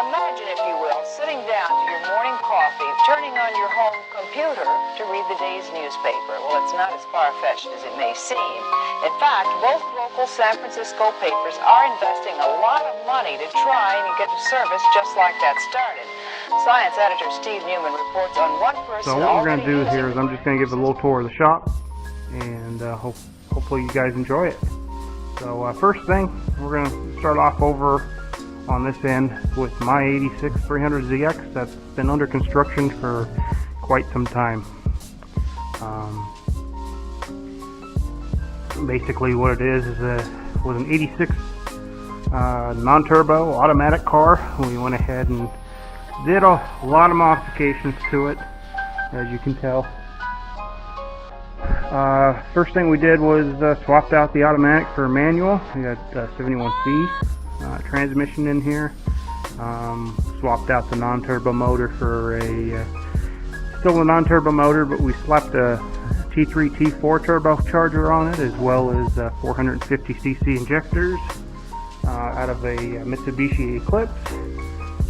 Imagine, if you will, sitting down to your morning coffee, turning on your home computer to read the day's newspaper. Well, it's not as far-fetched as it may seem. In fact, both local San Francisco papers are investing a lot of money to try and get a service just like that started. Science editor Steve Newman reports on one person. So what we're going to do here is I'm just going to give a little tour of the shop, and hopefully you guys enjoy it. So first thing, we're going to start off over on this end with my 86 300ZX that's been under construction for quite some time. Basically what it is was an 86 non-turbo automatic car. We went ahead and did a lot of modifications to it, as you can tell. First thing we did was swapped out the automatic for a manual. We got 71C transmission in here. Swapped out the non-turbo motor for still a non-turbo motor, but we slapped a T3 T4 turbocharger on it, as well as 450cc injectors out of a Mitsubishi Eclipse.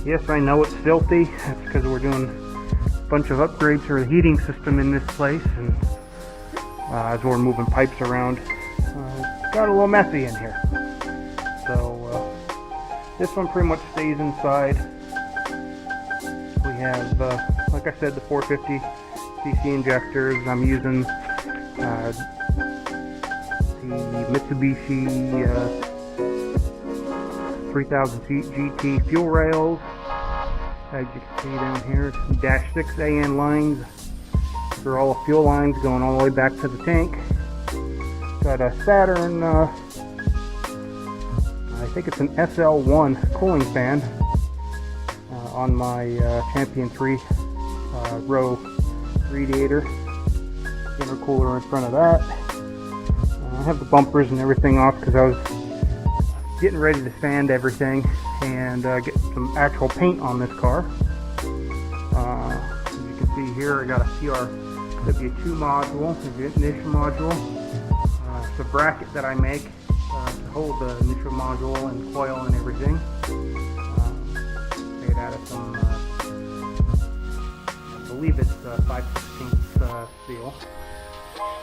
Yes, I know it's filthy. That's because we're doing a bunch of upgrades for the heating system in this place, and as we're moving pipes around, it's got a little messy in here. So this one pretty much stays inside. We have, like I said, the 450cc injectors. I'm using the Mitsubishi 3000 GT fuel rails. As you can see down here, dash 6 AN lines for all the fuel lines going all the way back to the tank. Got a Saturn, I think it's an SL1 cooling fan on my Champion 3 row radiator. Intercooler in front of that. I have the bumpers and everything off because I was getting ready to sand everything and get some actual paint on this car. As you can see here, I got a CRW2 module, the ignition module. It's a bracket that I make to hold the initial module and coil and everything. Made out of some, I believe it's 5/16 steel.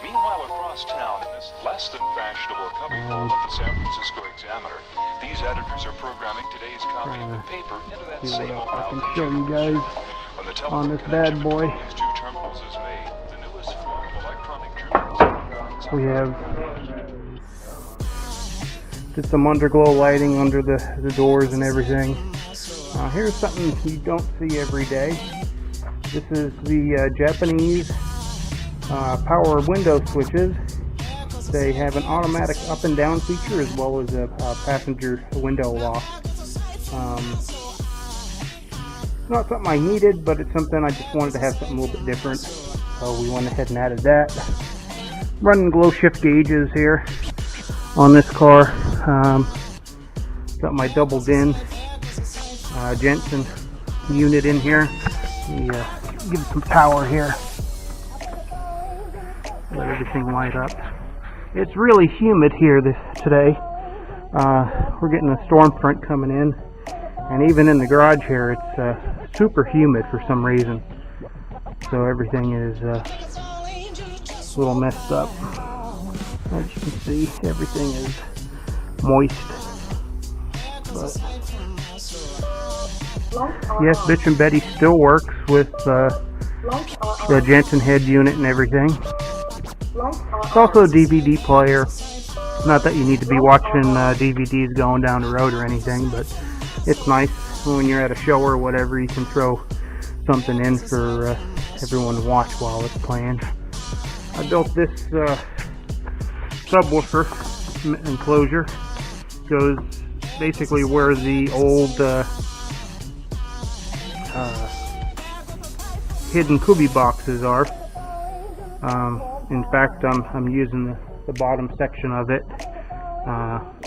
Meanwhile, across town, in this less than fashionable cubbyhole of the San Francisco Examiner, these editors are programming today's copy of the paper into that See same what old I can show you guys when the on this telephone bad boy. between these two terminals is made, the newest form of electronic journalism. We have did some underglow lighting under the doors and everything. Here's something you don't see every day. This is the Japanese power window switches. They have an automatic up and down feature, as well as a passenger window lock. It's not something I needed, but it's something I just wanted to have something a little bit different. So we went ahead and added that. Running glow shift gauges here on this car. Got my double DIN Jensen unit in here. Give it some power here. Let everything light up. It's really humid here today. We're getting a storm front coming in, and even in the garage here, it's super humid for some reason. So everything is a little messed up. As you can see, everything is moist. But yes, Bitch and Betty still works with the Jensen head unit and everything. It's also a DVD player. Not that you need to be watching DVDs going down the road or anything, but it's nice when you're at a show or whatever, you can throw something in for everyone to watch while it's playing. I built this subwoofer enclosure. Goes basically where the old hidden Kubi boxes are. In fact, I'm using the bottom section of it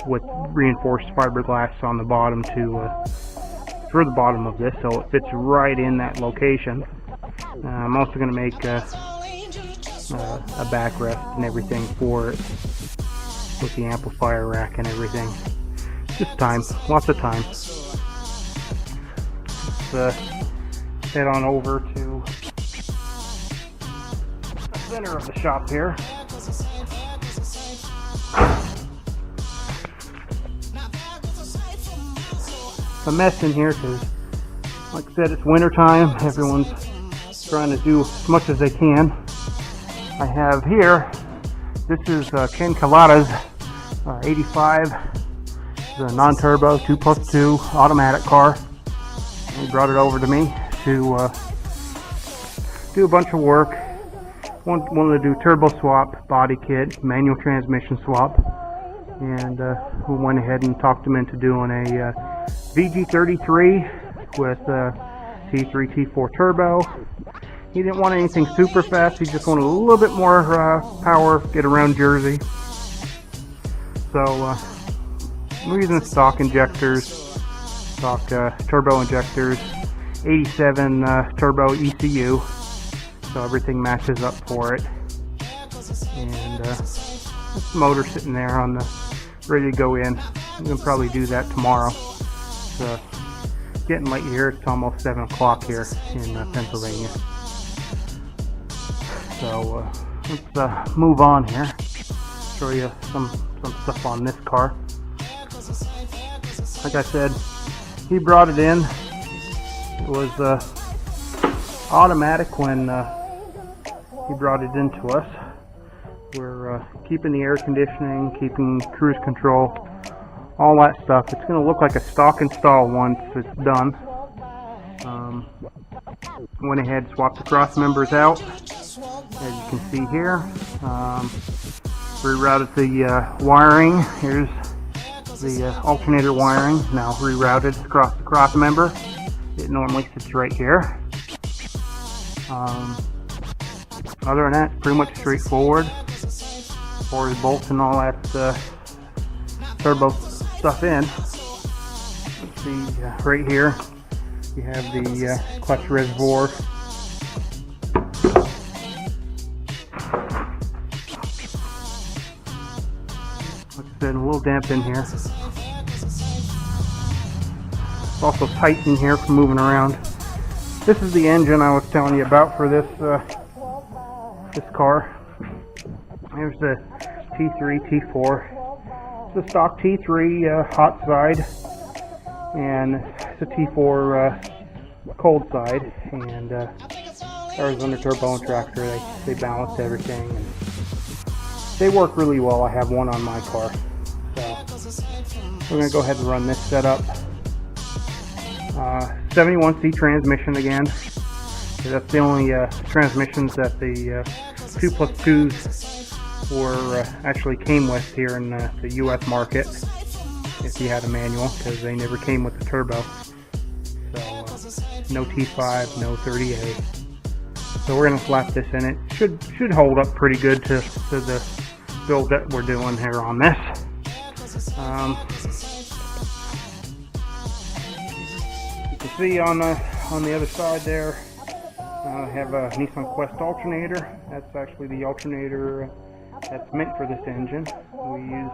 with reinforced fiberglass on the bottom for the bottom of this, so it fits right in that location. I'm also going to make a backrest and everything for it with the amplifier rack and everything. Just time, lots of time. head on over to the center of the shop here. It's a mess in here because, like I said, it's winter time. Everyone's trying to do as much as they can. I have here, this is Ken Kalata's 85, the non-turbo 2+2 automatic car. He brought it over to me to do a bunch of work. Wanted to do turbo swap, body kit, manual transmission swap, and we went ahead and talked him into doing a VG33 with T3 T4 turbo. He didn't want anything super fast, he just wanted a little bit more power, get around Jersey. So we're using stock injectors, stock turbo injectors, 87 turbo ECU, so everything matches up for it. And this motor sitting there on the ready to go in. I'm gonna probably do that tomorrow. It's getting late here. It's almost 7 o'clock here in Pennsylvania. So let's move on here. Show you some stuff on this car. Like I said, he brought it in. It was automatic when he brought it into us. We're keeping the air conditioning, keeping cruise control, all that stuff. It's going to look like a stock install once it's done. Went ahead, swapped the cross members out, as you can see here. Rerouted the wiring. Here's the alternator wiring, now rerouted across the cross member. It normally sits right here. Other than that, pretty much straightforward. As far as bolts and all that turbo stuff in. Let's see, right here you have the clutch reservoir. Like I said, a little damp in here. It's also tight in here for moving around. This is the engine I was telling you about for this this car. Here's the T3 T4. It's a stock T3 hot side, and it's a T4 cold side, and ours under turbo and tractor. They balance everything, and they work really well. I have one on my car, so we're gonna go ahead and run this setup. 71C transmission again. That's the only transmissions that the 2+2s were actually came with here in the U.S. market. If you had a manual, because they never came with the turbo. So no T5, no 30A. So we're gonna slap this in. It should hold up pretty good to the build that we're doing here on this. You can see on the other side there, I have a Nissan Quest alternator. That's actually the alternator that's meant for this engine. We use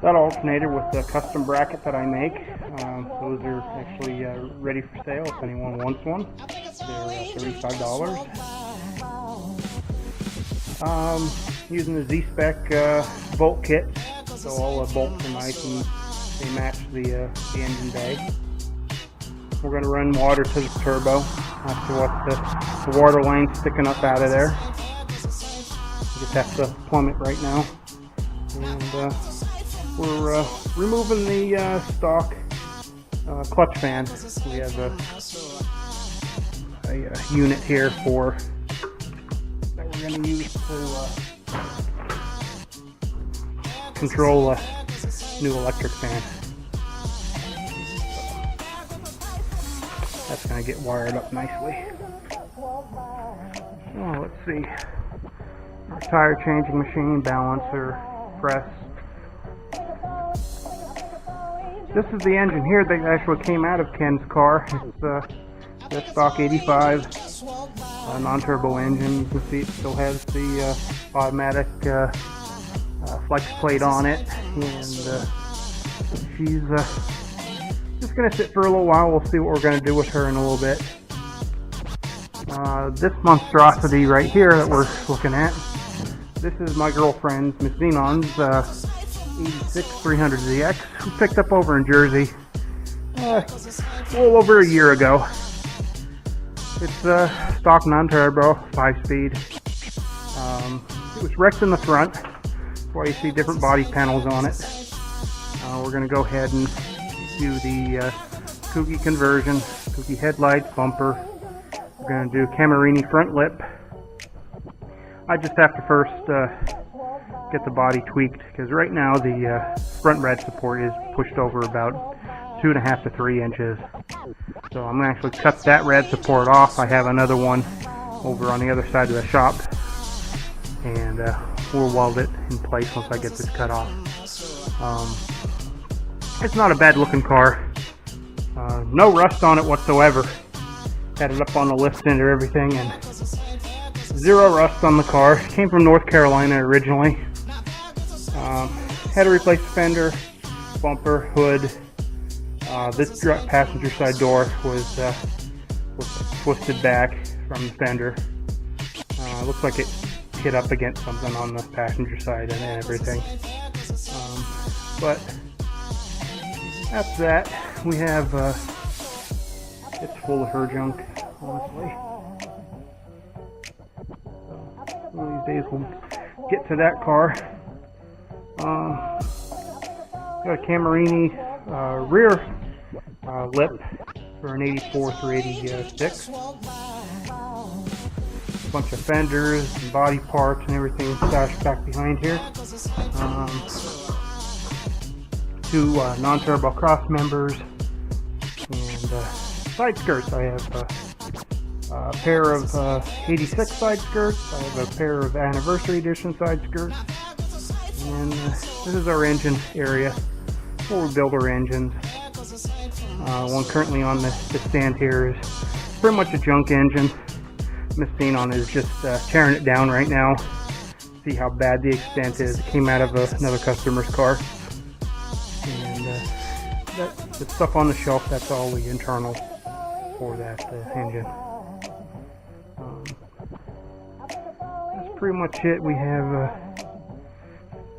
that alternator with the custom bracket that I make. Those are actually ready for sale if anyone wants one. They're $35. Using the Z-Spec bolt kit, so all the bolts are nice and they match the engine bay. We're going to run water to the turbo after what the water line sticking up out of there. Just have to plumb it right now. And we're removing the stock clutch fan. We have a unit here for that we're going to use to control a new electric fan. That's going to get wired up nicely. Oh, let's see. Our tire changing machine, balancer, press. This is the engine here that actually came out of Ken's car. It's the stock 85 non-turbo engine. You can see it still has the automatic flex plate on it, and just going to sit for a little while. We'll see what we're going to do with her in a little bit. This monstrosity right here that we're looking at, this is my girlfriend's, Miss Xenon's 86-300ZX, who picked up over in Jersey a little over a year ago. It's a stock non-turbo, 5-speed. It was wrecked in the front. That's why you see different body panels on it. We're going to go ahead and do the kooky conversion, kooky headlights, bumper. We're going to do Camerini front lip. I just have to first get the body tweaked, because right now the front rad support is pushed over about 2.5 to 3 inches. So I'm going to actually cut that rad support off. I have another one over on the other side of the shop, and we'll weld it in place once I get this cut off. It's not a bad looking car. No rust on it whatsoever. Had it up on the lift and everything, and 0 rust on the car. Came from North Carolina originally. Had to replace the fender, bumper, hood. This passenger side door was twisted back from the fender. Looks like it hit up against something on the passenger side and everything. But after that, we have it's full of her junk, honestly. So one of these days we'll get to that car. Got a Camerini rear lip for an 84-386. Bunch of fenders and body parts and everything stashed back behind here. 2 non-turbo cross members and side skirts. I have a pair of 86 side skirts. I have a pair of anniversary edition side skirts. And this is our engine area where we build our engines. One currently on the stand here is pretty much a junk engine. Miss Xenon is just tearing it down right now. See how bad the extent is. It came out of another customer's car. And the stuff on the shelf, that's all the internal for that engine. That's pretty much it. We have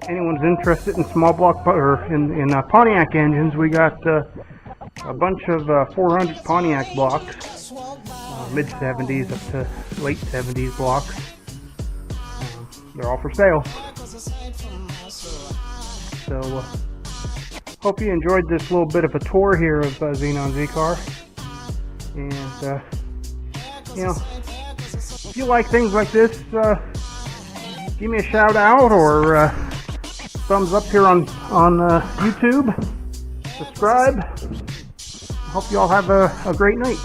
anyone's interested in small block or in Pontiac engines, we got a bunch of 400 Pontiac blocks, mid 70s up to late 70s blocks. They're all for sale. So hope you enjoyed this little bit of a tour here of XenonZcar. And you know, if you like things like this, give me a shout out or thumbs up here on YouTube. Subscribe. Hope you all have a great night.